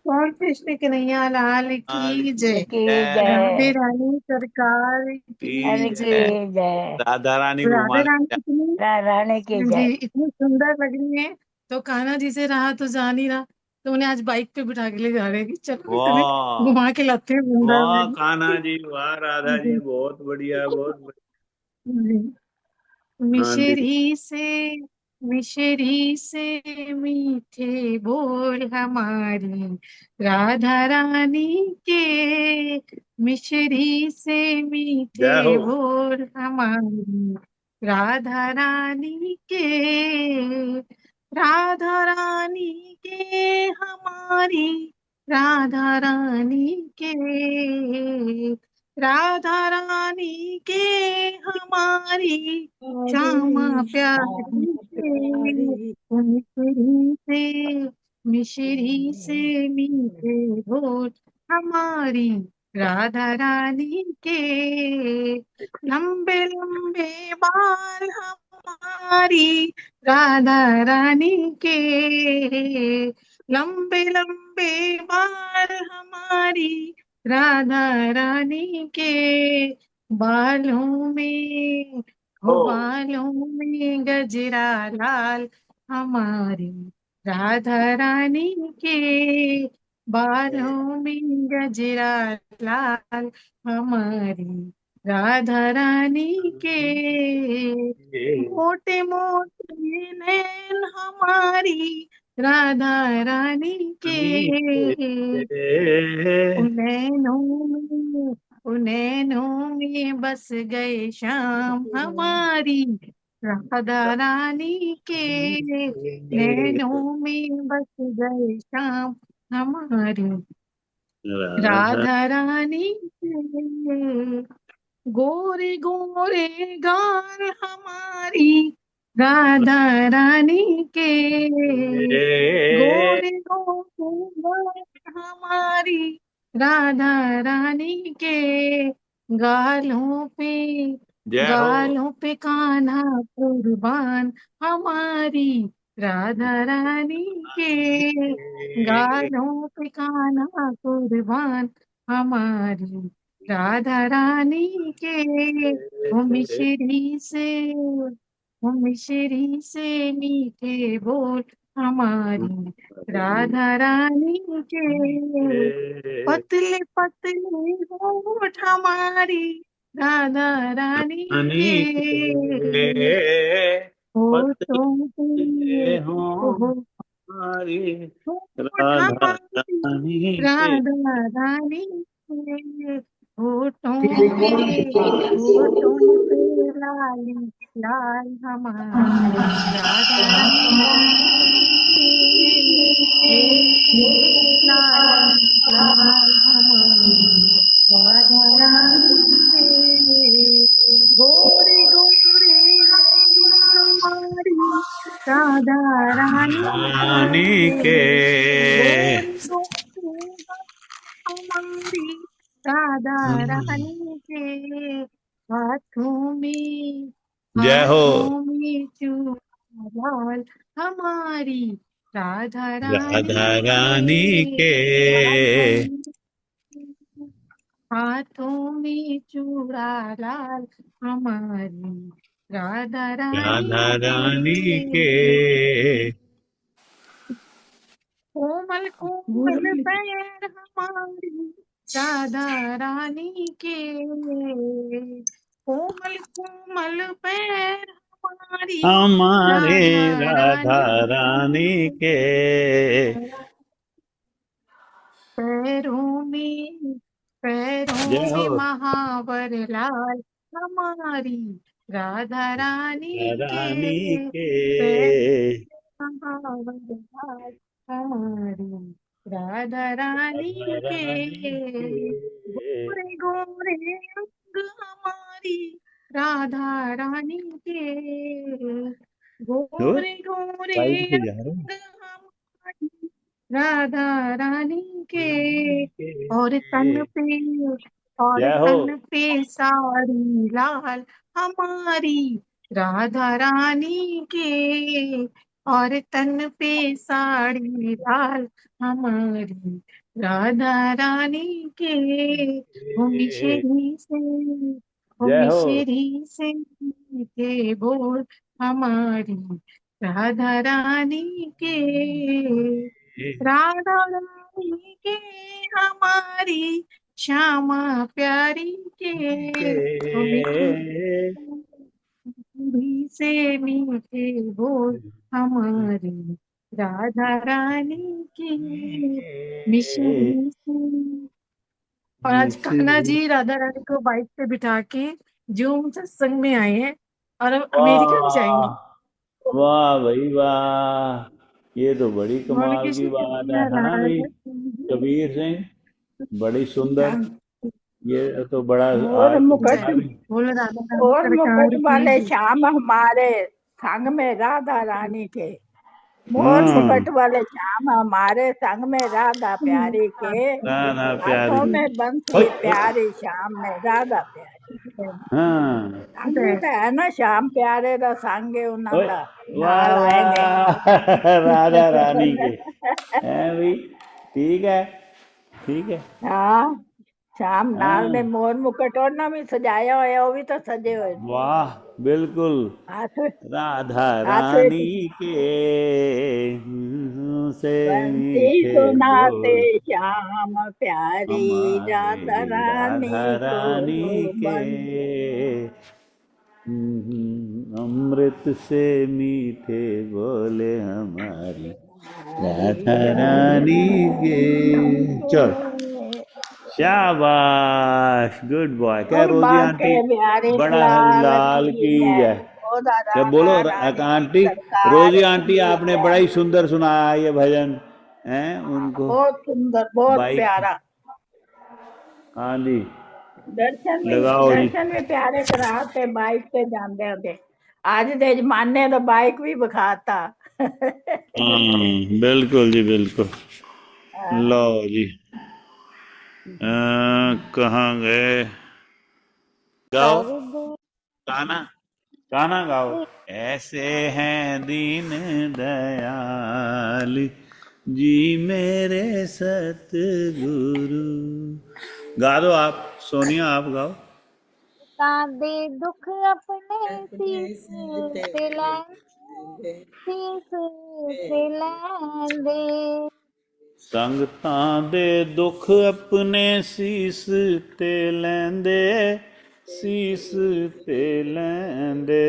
और कृष्ण कन्हैया लाल लाल की की जय। की जय। राधे जय। रानी सरकार की की हर जय। जय। की जय। राधा रानी राधा घुमाने रानी जा। रानी की जी जय। इतनी सुंदर लग रही है। तो कान्हा जी से रहा तो जा नहीं रहा, तो उन्हें आज बाइक पे बिठा के ले जा रहे हैं कि चलो इतने वाह घुमा के लाते हैं वाह वृंदावन। कान्हा जी, वाह राधा जी, जी बहुत बढ़िया बहुत बढ़िया। जी। हाँ दीदी। मिश्री से मिश्री से मीठे बोल हमारी राधा रानी के। मिश्री से जय हो। मीठे बोल हमारी राधा रानी के। राधा रानी के हमारी राधा रानी के। राधा रानी के हमारी श्यामा हमारी प्यारी श्याम के। प्यारी मिश्री से मीठे बोल हमारी राधा रानी के। लंबे लंबे बाल हमारी राधा रानी के। लंबे लंबे बाल हमारी राधा रानी के। बालों में ओ हो बालों में गजरा लाल हमारी राधा रानी के। बालों में गजरा लाल हमारी राधा रानी के। मोटे मोटे नैन हमारी राधा रानी के। रानी के। नैनों में बस गए श्याम हमारी राधा रानी के। नैनों में बस गए श्याम हमारी राधा राधा रानी के। गोरे गोरे गाल हमारी राधा रानी के। के। गोरे गोरे गाल हमारी राधा रानी के। गालों पे जय हो। गालों पे कान्हा कुर्बान हमारी राधा रानी के। गालों पे कान्हा कुर्बान हमारी राधा रानी के। वो मिश्री से मीठे बोल हमारी राधा रानी के। पतले पतले होठ हमारी राधा रानी रानी के। के। होठों पतले पे हो हो हमारी होठ राधा हमारी रानी के। राधा रानी के। होठों पे होठों पे लाली लाल हमारी राधा रानी के। होठों पे लाली लाल हमारी राधा रानी के। गोरे गोरे गाल हमारी राधा रानी रानी के। के। गोरे गोरे गाल हमारी राधा रानी के। हाथों में जय हो। हाथों में चूड़ाल हमारी राधा रानी राधा रानी के। के। हाथों में हाथों में चूड़ा लाल हमारी राधा रानी राधा रानी के। के। कोमल कोमल पैर हमारी राधा रानी के। कोमल कोमल पैर हमारी हमारे राधा राधा रानी रानी के। के। पैरों में पैरों जय में हो। महावर लाल हमारी राधा रानी रानी के। के। पैरों में महावर लाल हमारी राधा रानी राधा रानी के। के। गोरे गोरे अंग हमारी राधा रानी के। तो गोरे गोरे बाइक पे जा रहे अंग हमारी राधा रानी के। हैं। और तन पे और जय हो। तन पे साड़ी लाल हमारी राधा रानी के। और तन पे साड़ी लाल हमारी राधा रानी के। हो मिशरी से, हो जय हो। मिशरी से मीठे बोल हमारी राधा रानी के। राधा रानी के हमारी श्यामा प्यारी के। के हो मिठी से मीठे बोल हमारी राधा रानी की मिश्री से। और आज कान्हा मिश्री। जी राधा रानी को बाइक पे बिठा के जूम सत्संग में आए हैं और अब अमेरिका भी जाएंगे। वाह वाह भाई वाह, ये तो बड़ी बोल कमाल के की श्री बात कन्हैया है ना भाई। लाल की कबीर सिंह, बड़ी सुंदर। हाँ, ये तो बड़ा और आज तो मुकुट बड़ा जय। भी। बोल राधा रानी और मुकुट सरकार की वाले जय। श्याम हमारे संग में राधा रानी के। मोर हाँ, मुकुट वाले श्याम हमारे संग में राधा प्यारी के। राधा प्यारी। हाथों में बंसी ओए, प्यारी श्याम में राधा प्यारी। हाँ। संगी तो है ना श्याम प्यारे दा संगे उन्हां ओए, दा वाह नाल आए ने। वाह राधा रानी के हैं भाई। ठीक है, ठीक है। हाँ, श्याम नाल ने हाँ, मोर मुकुट और भी सजाया होया, वो भी तो सजे हुए ने। वाह, बिल्कुल। हाथ राधा हाथ रानी विच के से बंसी मीठे सुनाते बोल श्याम प्यारी राधा हमारे राधा रानी को। रानी के। बंसी अमृत से मीठे बोले हमारी हमारी राधा राधा रानी के। रानी चल, के। शाबाश, गुड बॉय। क्या और रोजी बाके आंटी, प्यारे बड़ा हरि लाल लाल की की जय। जय। ओ क्या राधा बोलो रानी आंटी, सरकार रोजी आंटी की आपने बड़ा जय। ही सुंदर सुनाया ये भजन है उनको बहुत सुंदर, बहुत बाइक। प्यारा। हाँ जी, लगाओ जी। दर्शन भी प्यारे कराते बाइक पे जाते होते। आज दे जमाने तो बाइक भी विखाता। हाँ बिल्कुल जी, बिल्कुल। लो जी। कहाँ गए? गाओ, कर दे गाना, गाना गाओ। रे। ऐसे हैं दीन दयाल जी मेरे सतगुरु। गा दो आप, सोनिया आप गाओ। उठा दे दुख अपने अपने शीस सिर ते ते लैन, लेंदे शीस ते लैन दे। ਸੰਗਤਾਂ ਦੇ ਦੁੱਖ ਆਪਣੇ ਸੀਸ ਤੇ ਲੈਂਦੇ, ਸੀਸ ਤੇ ਲੈਂਦੇ।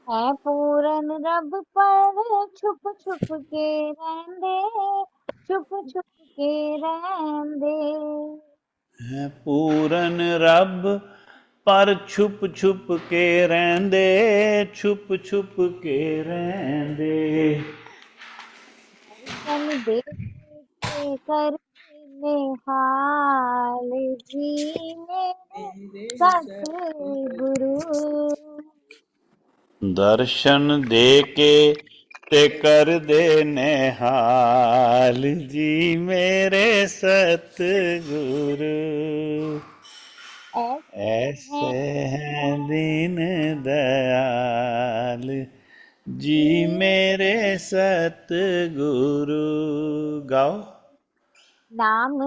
है पूरन रब पर छुप छुप के रहंदे, छुप छुप के रहंदे। ਹੈ ਪੂਰਨ ਰੱਬ ਪਰ ਛੁਪ ਛੁਪ ਕੇ ਰਹਿੰਦੇ, ਛੁਪ ਛੁਪ ਕੇ ਰਹਿੰਦੇ। दर्शन दे के कर निहाल जी मेरे मेरे सतगुरु। सतगुरु। ਦਰਸ਼ਨ ਦੇ ਕੇ ਤੇ ਕਰਦੇ ਨਿਹਾਲ ਜੀ ਮੇਰੇ ਸਤਿਗੁਰੂ। ऐसे ऐसे हैं हैं दीन दयाल जी मेरे सतगुरु। गाओ। नाम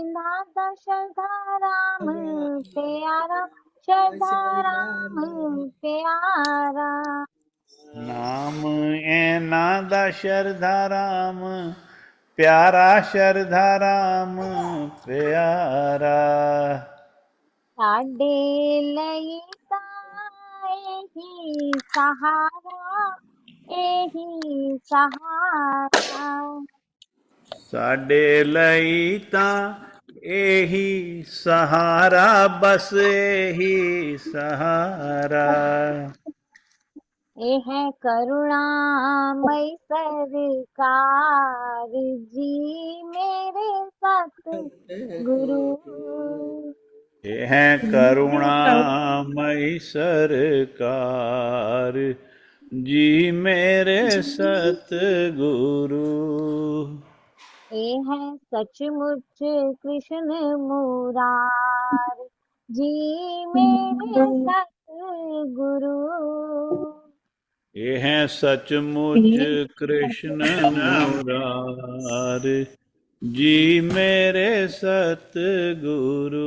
नादा श्रद्धा राम प्यारा, श्रद्धा राम प्यारा। नाम ऐना दा शरधा राम प्यारा, शरधा राम प्यारा। साडे लई तां एही सहारा, एही सहारा। साडे ਲਈ ਤਾਂ ਇਹੀ ਸਹਾਰਾ, ਬਸ ਇਹੀ सहारा। ये है करुणामय सरकार जी मेरे सतगुरु। ਇਹ ਹੈ ਕਰੁਣਾਮਈ ਸਰਕਾਰ ਜੀ ਮੇਰੇ सतगुरु। ये है सचमुच कृष्ण मुरार जी मेरे सतगुरु। ये है सचमुच कृष्ण मुरार जी मेरे सतगुरु।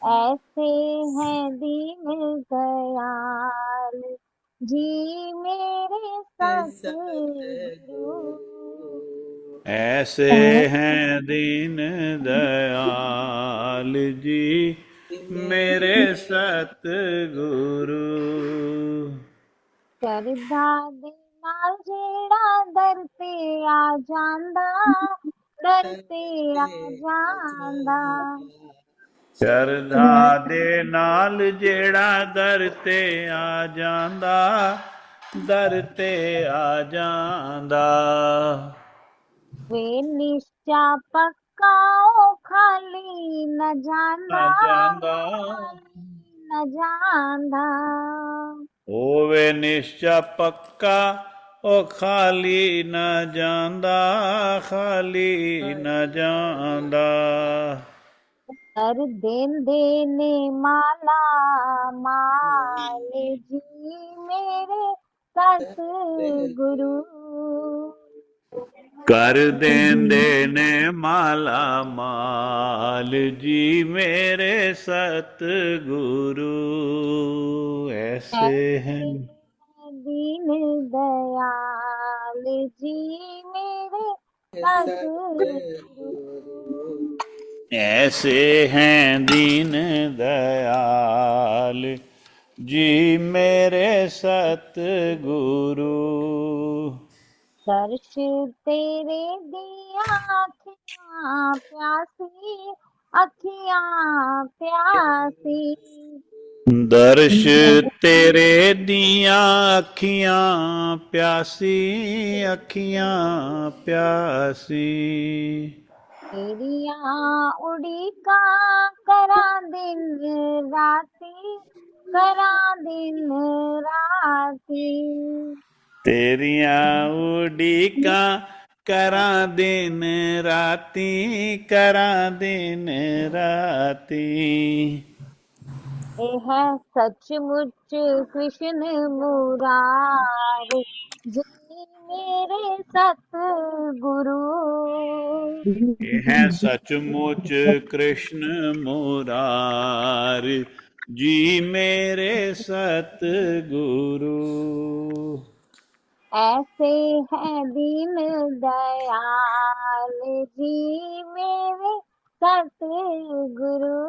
ऐसे हैं दीन दयाल जी मेरे सतगुरु। ऐसे हैं दीन दयाल जी मेरे सतगुरु। ਸ਼ਰਧਾ ਦੇ ਨਾਲ ਜਿਹੜਾ ਦਰ ਤੇ ਆ ਜਾਂਦਾ, ਦਰ ਤੇ ਆ ਜਾਂਦਾ। ਸ਼ਰਧਾ ਦੇ ਨਾਲ ਜਿਹੜਾ ਦਰ ਤੇ ਆ ਜਾਂਦਾ, ਦਰ ਤੇ ਆ ਜਾਂਦਾ। ਵੇ ਨਿਸ਼ਚਾ ਪੱਕਾ ਉਹ ਖਾਲੀ ਨਾ ਜਾਂਦਾ, ਖਾਲੀ ਨਾ ਜਾਂਦਾ। ਹੋਵੇ ਨਿਸ਼ਚਾ ਪੱਕਾ ਉਹ ਖਾਲੀ ਨਾ ਜਾਂਦਾ, ਖਾਲੀ ਨਾ ਜਾਂਦਾ। ਕਰ ਦੇਂਦੇ ਨੇ ਮਾਲਾ ਮਾਲ ਜੀ ਮੇਰੇ ਸਤਿਗੁਰੂ। ਕਰ ਦੇਂਦੇ ਨੇ ਮਾਲਾ ਮਾਲ ਜੀ ਮੇਰੇ ਸਤਿਗੁਰੂ। ਐਸੇ हैं दीन दयाल जी मेरे सतगुरु। ऐसे हैं दीन दयाल जी मेरे सतगुरु। दर्श तेरे दिया अखियां प्यासी, अखियां प्यासी। दर्श तेरे दिया अखियां प्यासी, अखियां प्यासी। तेरिया उड़ीका करा दिन राती, करा दिन राती। तेरिया उड़ीका करा दिन राती, करा दिन राती। ये है सचमुच कृष्ण मुरार जी मेरे सतगुरु। ये है सचमुच कृष्ण मुरार जी मेरे सतगुरु। ऐसे हैं दीन दयाल जी मेरे सतगुरु।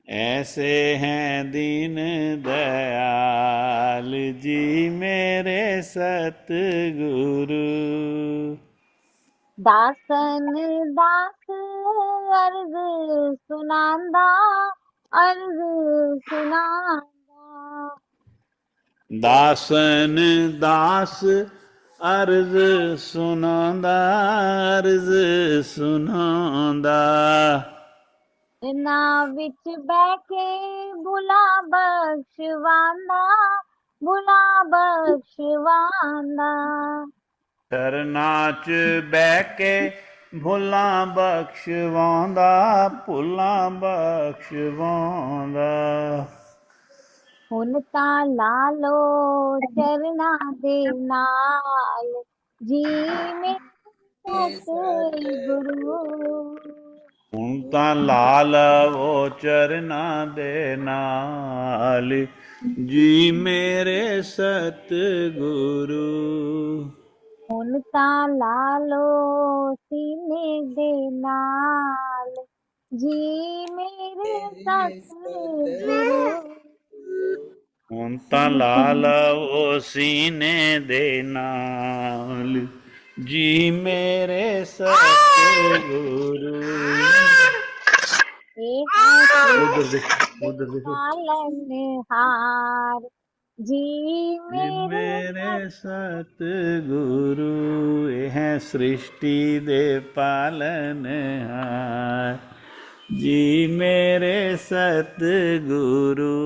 ऐसे हैं दीन दयाल जी मेरे सतगुरु। दासन दास अर्ज सुनांदा, अर्ज सुनांदा। दासन दास अर्ज सुनांदा, अर्ज सुनांदा। ना विच बैठे भुला बख्शवांदा, भुला बख्शवांदा। ਚਰਨਾਂ 'ਚ ਬਹਿ ਕੇ ਭੁੱਲਾਂ ਬਖਸ਼ਵਾਉਂਦਾ, ਭੁੱਲਾਂ ਬਖਸ਼ਵਾਉਂਦਾ। ਹੁਣ ਤਾਂ ਲਾ ਲੋ ਚਰਨਾਂ ਦੇ ਨਾਲ ਜੀ ਮੇਰੇ ਸਤਿਗੁਰੂ। ਹੁਣ ਤਾਂ ਲਾ ਲਵੋ ਚਰਨਾਂ ਦੇ ਨਾਲ ਜੀ ਮੇਰੇ ਸਤਿਗੁਰੂ। ਹੁਣ ਤਾਂ ਲਾ ਲੋ ਸੀਨੇ ਦੇ ਨਾਲ ਜੀ ਮੇਰੇ ਸਤਿਗੁਰੂ। ਹੁਣ ਤਾਂ ਲਾ ਲਵੋ ਸੀਨੇ ਦੇ ਨਾਲ ਜੀ ਮੇਰੇ ਸਤਿਗੁਰੂ। ਪਾਲਨਹਾਰ ਜੀ ਮੇਰੇ ਸਤਿਗੁਰੂ। ਇਹ ਹੈ ਸ੍ਰਿਸ਼ਟੀ ਦੇ ਪਾਲਨਹਾਰ ਜੀ ਮੇਰੇ ਸਤਿਗੁਰੂ।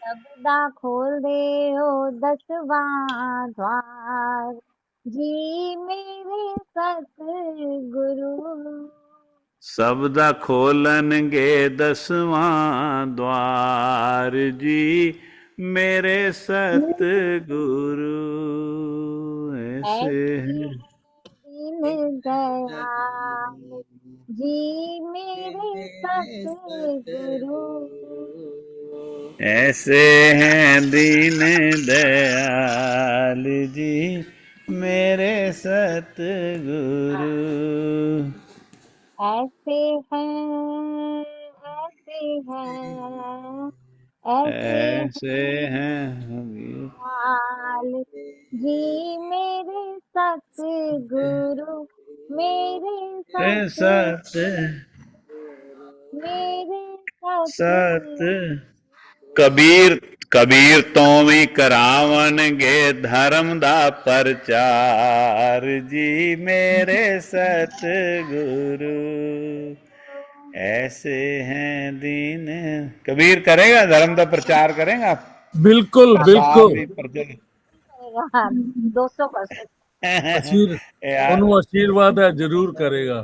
ਸਭ ਦਾ ਖੋਲਦੇ ਹੋ ਦਸਵਾਂ ਦਵਾਰ ਜੀ ਮੇਰੇ ਸਤਿਗੁਰੂ। ਸਭ ਦਾ ਖੋਲਣਗੇ ਦਸਵਾਂ ਦਵਾਰ ਜੀ मेरे सतगुरु ऐसे ऐसे हैं। हैं दीन दयाल जी मेरे सतगुरु। ऐसे हैं दीन दयाल जी मेरे सतगुरु। ऐसे हैं, ऐसे हैं, ऐसे ऐसे हैं हैं हम दयाल जी मेरे सतगुरु, मेरे सतगुरु, सत मेरे सत सतगुरु। कबीर कबीर तो भी करावनगे धर्म दा प्रचार जी मेरे सतगुरु ऐसे हैं दीन। कबीर करेगा धर्म का प्रचार करेगा बिल्कुल प्रसार बिल्कुल। नहीं प्रचार। 200%। आशीर यार ਉਹਨੂੰ ਆਸ਼ੀਰਵਾਦ ਹੈ जरूर करेगा।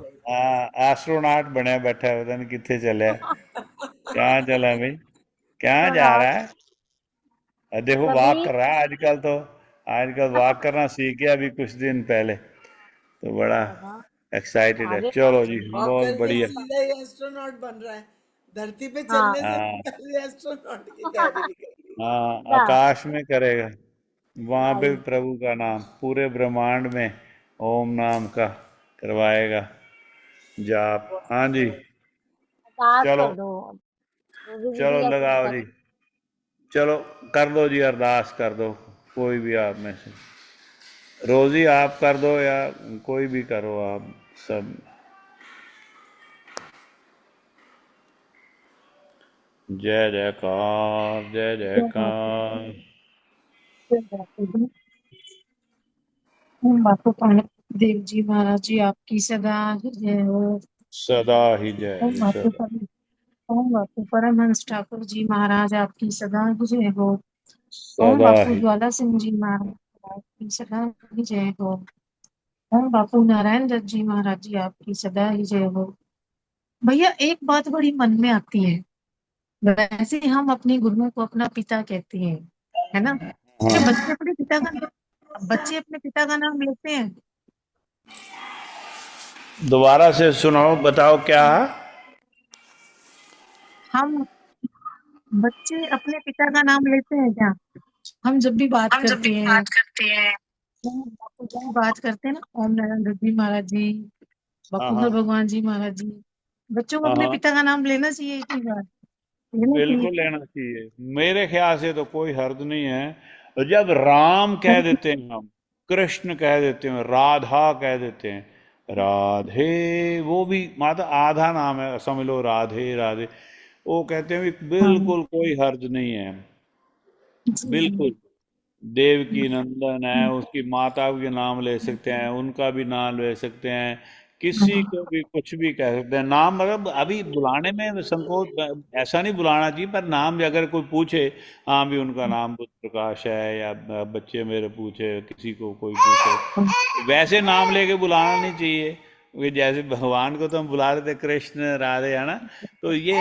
एस्ट्रोनॉट बने बैठा है पता नहीं कितने चले कहाँ चला भाई कहाँ जा हाँ, रहा है। देखो वॉक कभी कर रहा है आजकल तो आजकल वॉक करना सीख गया अभी कुछ दिन पहले तो बड़ा हाँ, एक्साइटेड है। अरे चलो जी वॉक बहुत करके बढ़िया। सीधा ही एस्ट्रोनॉट बन रहा है। धरती पे हाँ, चलने से हाँ पहले एस्ट्रोनॉट की तैयारी भी कर ली। हाँ ना आकाश में करेगा वहां पे भी भाई प्रभु का नाम पूरे ब्रह्मांड में ओम नाम का करवाएगा जाप। हाँ जी अरदास चलो कर दो। रोजी चलो दीदी ऐसे लगाओ कर। जी चलो कर दो जी अरदास कर दो कोई भी आप में से रोजी आप कर दो या कोई भी करो आप सब। जय जयकार जय जयकार। ओम बापू पानी देव जी महाराज जी आपकी सदा जय हो। सदा ही ओम जय बापू सदा ओम बापू परमहंस ठाकुर जी महाराज आपकी सदा जय हो। ओम सदा बापू ही ज्वाला सिंह जी महाराज आपकी सदा ही जय हो। ओम बापू नारायण दत्त जी महाराज जी आपकी सदा ही जय हो। भैया एक बात बड़ी मन में आती है, वैसे हम अपने गुरुओं को अपना पिता कहते हैं, है ना? क्या हाँ बच्चे अपने पिता का नाम लेते हैं? दोबारा से सुनाओ बताओ क्या। हम बच्चे अपने पिता का नाम लेते हैं क्या? हम जब भी बात हम जब भी करते हैं, बात करते हैं। जब भी बात करते हैं ना, ओम नारायण दत्त जी महाराज जी, हाँ बकुलर हाँ भगवान जी महाराज जी, बच्चों को हाँ अपने हाँ पिता का नाम लेना चाहिए एक ही बार, लेना चाहिए। बिल्कुल लेना चाहिए मेरे ख्याल से तो कोई हर्ज नहीं है जब राम कह देते हैं हम कृष्ण कह देते हैं राधा कह देते हैं राधे वो भी माता आधा नाम है समझ लो राधे राधे वो कहते हैं भी हाँ बिल्कुल कोई हर्ज नहीं है जी। बिल्कुल। देवकी नंदन है उसकी माता के नाम ले सकते हैं उनका भी नाम ले सकते हैं किसी को भी कुछ भी कह सकते हैं नाम मतलब अभी बुलाने में संकोच ऐसा नहीं बुलाना चाहिए पर नाम भी अगर कोई पूछे हाँ भी उनका नाम बुद्ध प्रकाश है या बच्चे मेरे पूछे किसी को कोई पूछे वैसे नाम लेके बुलाना नहीं चाहिए क्योंकि जैसे भगवान को तो हम बुला रहे थे कृष्ण राधे है ना तो ये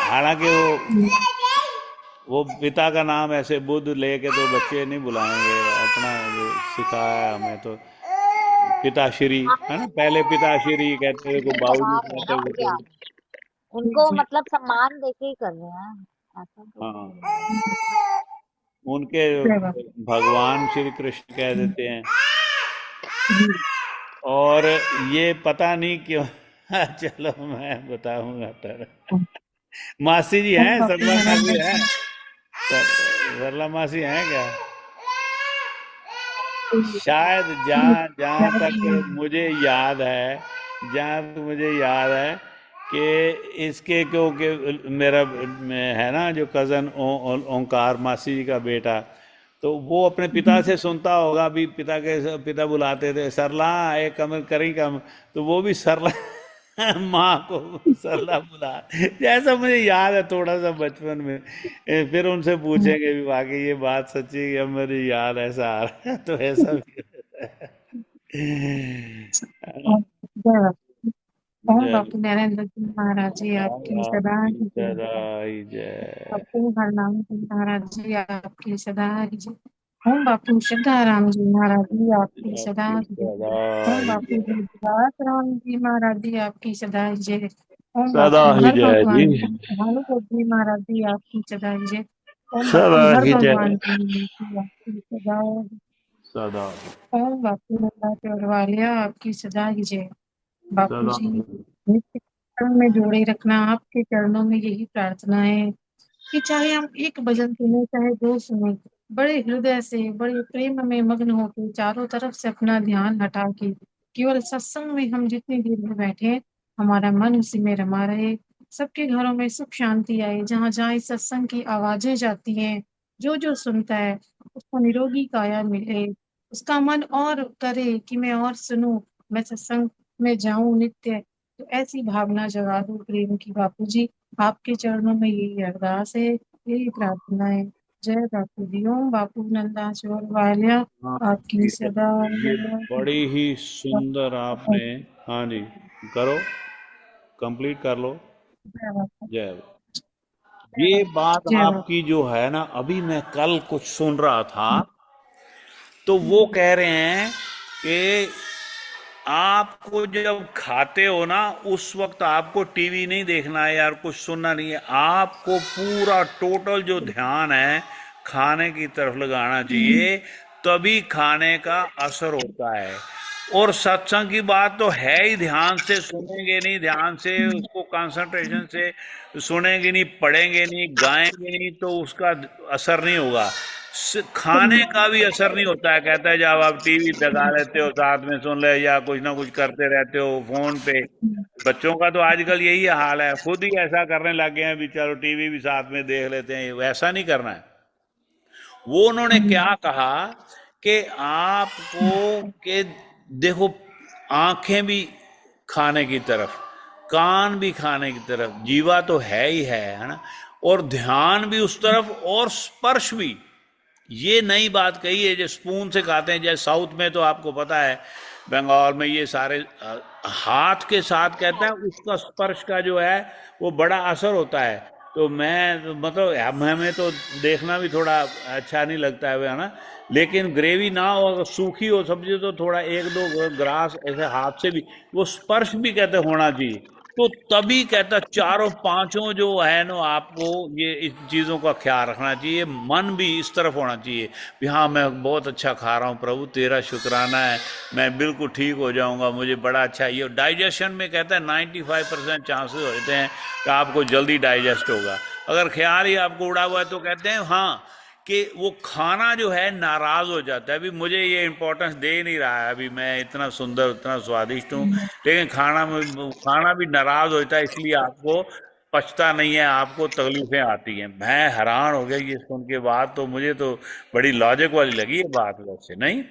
हालांकि वो पिता का नाम ऐसे बुद्ध लेके तो बच्चे नहीं बुलाएंगे अपना जो सिखाया हमें तो पिताश्री है ना पहले पिताश्री कहते थे को बाबूजी जवाब है कहते ना थे क्या, तो उनको जी मतलब सम्मान देके ही कर रहे हैं, ऐसा तो हाँ नहीं है। उनके जय बाबा भगवान श्री कृष्ण कह देते हैं जी। और ये पता नहीं क्यों चलो मैं बताऊंगा तर मासी जी ओम हैं बापू सरला नारायण मासी दत्त हैं सरला मासी हैं क्या जी शायद जहाँ जहाँ याद तक नहीं मुझे याद है जहाँ तक मुझे याद है कि इसके क्योंकि मेरा है ना जो कज़न ओंकार मासी जी का बेटा तो वो अपने पिता से सुनता होगा भी पिता बुलाते थे सरला एक कम करी कम तो वो भी सरला माँ को सरला बुला जैसा मुझे याद है थोड़ा सा बचपन में फिर उनसे पूछेंगे भी वाकई ये बात सच्ची है या मेरी याद ऐसा आ रहा है तो ऐसा भी जय बाबा। ओम जय बापू नरेंद्र जी महाराज जी आपकी सदा आपकी ही जय। सदा ही जय। बापू हरनाम जी महाराज जी आपकी सदा ही जय। ओम बापू सिद्धाराम जी महाराज जी आपकी सदा आपकी ही जय। सदा ओम ही बापू जय। विश्वास राम जी महाराज जी आपकी सदा ही जय। ओम सदा बापू ही हर जय जी। भगवान जी भानुपत जी महाराज जी आपकी सदा ही जय। ओम सदा बापू हर ही जय। भगवान जी आपकी सदा ही जय। सदा ओम बापू नंदा चौरवालिया आपकी सदा ही जय। बापू सदा जी ही नित्य कर्म में जोड़े रखना, आपके चरणों में यही प्रार्थना है कि चाहे हम एक भजन सुने चाहे दो सुने, बड़े हृदय से बड़े प्रेम में मग्न होकर चारों तरफ से अपना ध्यान हटा के केवल सत्संग में हम जितनी देर में बैठे हमारा मन उसी में रमा रहे। सबके घरों में सुख शांति आए, जहाँ जहाँ इस सत्संग की आवाजें जाती हैं, जो जो सुनता है उसको निरोगी काया मिले, उसका मन और करे कि मैं और सुनूं, मैं सत्संग में जाऊं नित्य। तो ऐसी भावना जगा दो प्रेम की बापू जी, आपके चरणों में यही अरदास है, यही प्रार्थना है। जय बापू जी। ओम बापू नंदा चोर वालिया हाँ आपकी ठीक है। सदा ये बड़ी ही सुंदर आपने, हाँ जी, करो, कंप्लीट कर लो। जय बापू। जय। ये बात जय बापू। आपकी जो है ना, अभी मैं कल कुछ सुन रहा था, तो वो कह रहे हैं कि आपको जब खाते हो ना उस वक्त आपको टीवी नहीं देखना है यार, कुछ सुनना नहीं है, आपको पूरा टोटल जो ध्यान है खाने की तरफ लगाना चाहिए, तभी खाने का असर होता है। और सत्संग की बात तो है ही, ध्यान से सुनेंगे नहीं, ध्यान से उसको कंसंट्रेशन से सुनेंगे नहीं, पढ़ेंगे नहीं, गाएंगे नहीं, तो उसका असर नहीं होगा। खाने का भी असर नहीं होता है, कहता है जब आप टीवी लगा लेते हो साथ में सुन ले, या कुछ ना कुछ करते रहते हो फोन पे। बच्चों का तो आजकल यही हाल है, खुद ही ऐसा करने लग गए हैं भी, चलो टीवी भी साथ में देख लेते हैं, वैसा नहीं करना है। वो उन्होंने क्या कहा कि आपको, के देखो, आंखें भी खाने की तरफ, कान भी खाने की तरफ, जीवा तो है ना, और ध्यान भी उस तरफ, और स्पर्श भी। ये नई बात कही है, जो स्पून से खाते हैं, जैसे साउथ में तो आपको पता है, बंगाल में ये सारे हाथ के साथ कहता है, उसका स्पर्श का जो है वो बड़ा असर होता है। तो मैं मतलब हमें तो देखना भी थोड़ा अच्छा नहीं लगता है ना, लेकिन ग्रेवी ना हो, अगर सूखी हो सब्जी, तो थोड़ा एक दो ग्रास ऐसे हाथ से भी, वो स्पर्श भी कहते होना चाहिए। तो तभी कहता चारों पांचों जो है ना, आपको ये इस चीजों का ख्याल रखना चाहिए, मन भी इस तरफ होना चाहिए कि हाँ मैं बहुत अच्छा खा रहा हूँ प्रभु, तेरा शुक्राना है, मैं बिल्कुल ठीक हो जाऊंगा, मुझे बड़ा अच्छा। ये डाइजेशन में कहता है 95% चांसेस होते हैं कि आपको जल्दी डाइजेस्ट होगा। अगर ख्याल ही आपको उड़ा हुआ है तो कहते हैं हाँ कि वो खाना जो है नाराज हो जाता है, अभी मुझे ये इंपॉर्टेंस दे नहीं रहा है, अभी मैं इतना सुंदर इतना स्वादिष्ट हूँ, लेकिन खाना भी नाराज होता है, इसलिए आपको पछता नहीं है, आपको तकलीफें आती हैं। मैं हैरान हो गया ये सुन के बात, तो मुझे तो बड़ी लॉजिक वाली लगी ये बात, वैसे नहीं,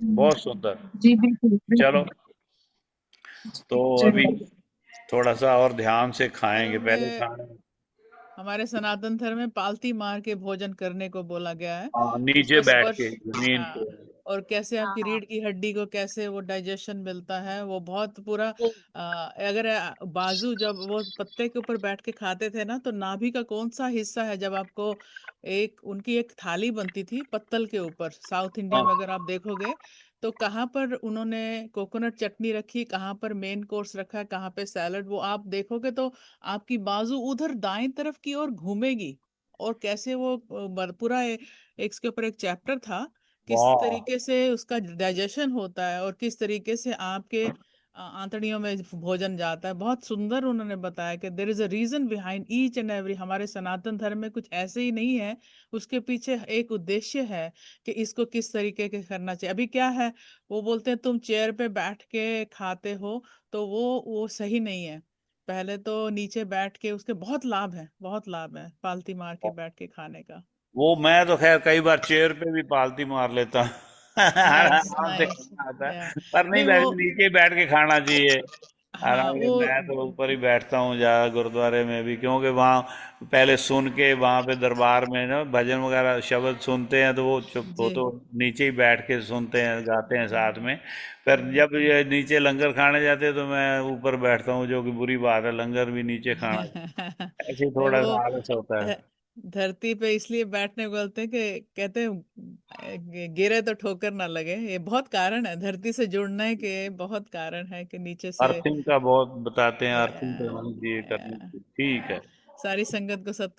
बहुत सुंदर। जी बिल्कुल चलो, बिल्कुल। तो जय अभी बापू। थोड़ा सा और ध्यान से खाएंगे, धर्म पहले में, खाने। हमारे सनातन धर्म में पालती मार के भोजन करने को बोला गया है, हाँ, नीचे उसको बैठ स्पर्श। के जमीन हाँ, पे। और कैसे हाँ आपकी हाँ रीढ़ की हड्डी को कैसे वो डाइजेशन मिलता है, वो बहुत पूरा। अगर बाजू जब वो पत्ते के ऊपर बैठ के खाते थे ना, तो नाभि का कौन सा हिस्सा है, जब आपको एक उनकी एक थाली बनती थी पत्तल के ऊपर, साउथ इंडिया में हाँ, अगर आप देखोगे, तो कहाँ पर उन्होंने कोकोनट चटनी रखी, कहाँ पर मेन कोर्स रखा है, कहाँ पे सैलड, वो आप देखोगे तो आपकी बाजू उधर दाएं तरफ की ओर घूमेगी। और कैसे वो पूरा एक इसके ऊपर एक चैप्टर था, किस वाह, तरीके से उसका डाइजेशन होता है और किस तरीके से आपके आंतड़ियों में भोजन जाता है। बहुत सुंदर उन्होंने बताया कि there is a reason behind each and every. हमारे सनातन धर्म में कुछ ऐसे ही नहीं है, उसके पीछे एक उद्देश्य है कि इसको किस तरीके के करना चाहिए। अभी क्या है, वो बोलते हैं तुम चेयर पे बैठ के खाते हो, तो वो सही नहीं है। पहले तो नीचे बैठ के, उसके बहुत लाभ है, बहुत लाभ है पालती मार के बैठ के खाने का। वो मैं तो खैर कई बार चेयर पे भी पालती मार लेता हूँ। नाइस आराम से नाइस। खाना आता या है, पर नहीं, नहीं वो, वैसे नीचे बैठ के खाना चाहिए। हाँ हालांकि वो मैं तो ऊपर ही बैठता हूँ ज्यादा गुरुद्वारे में भी, क्योंकि वहाँ पहले सुन के वहाँ पे दरबार में ना भजन वगैरह शब्द सुनते हैं, तो वो चुप हो जी तो नीचे ही बैठ के सुनते हैं, गाते हैं साथ में। फिर जब ये नीचे लंगर खाने जाते हैं तो मैं ऊपर बैठता हूँ, जो कि बुरी बात है, लंगर भी नीचे खाना, ऐसे ही नहीं थोड़ा वो सा आलस होता है। ध- धरती पे इसलिए बैठने को बोलते हैं कि कहते हैं गिरे तो ठोकर ना लगे। ये बहुत कारण है, धरती से जुड़ने के बहुत कारण है कि नीचे से अर्थिंग का बहुत बताते हैं, अर्थिंग अ, करनी चाहिए, करनी अ, चाहिए, ठीक है। सारी संगत को सत्कार